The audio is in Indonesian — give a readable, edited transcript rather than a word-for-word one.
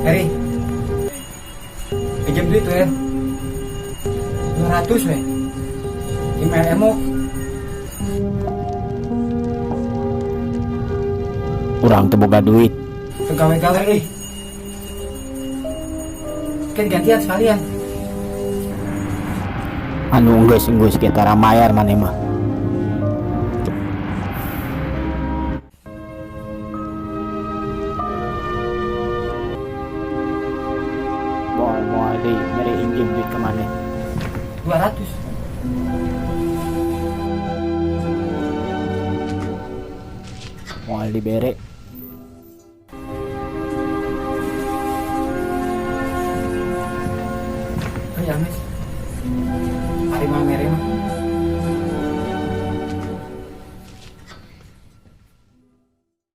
Heri, pinjam duit tuh ya. 200 weh. Email emo. Kurang teboga duit. Pegawai-gawai nih. Kan gantian sekalian. Anu geus kita ramayar maneh mah. Moal di beri injim duit ke maneh. 200. Moal dibere. Oh ya, Mas. Hari malam mere mah.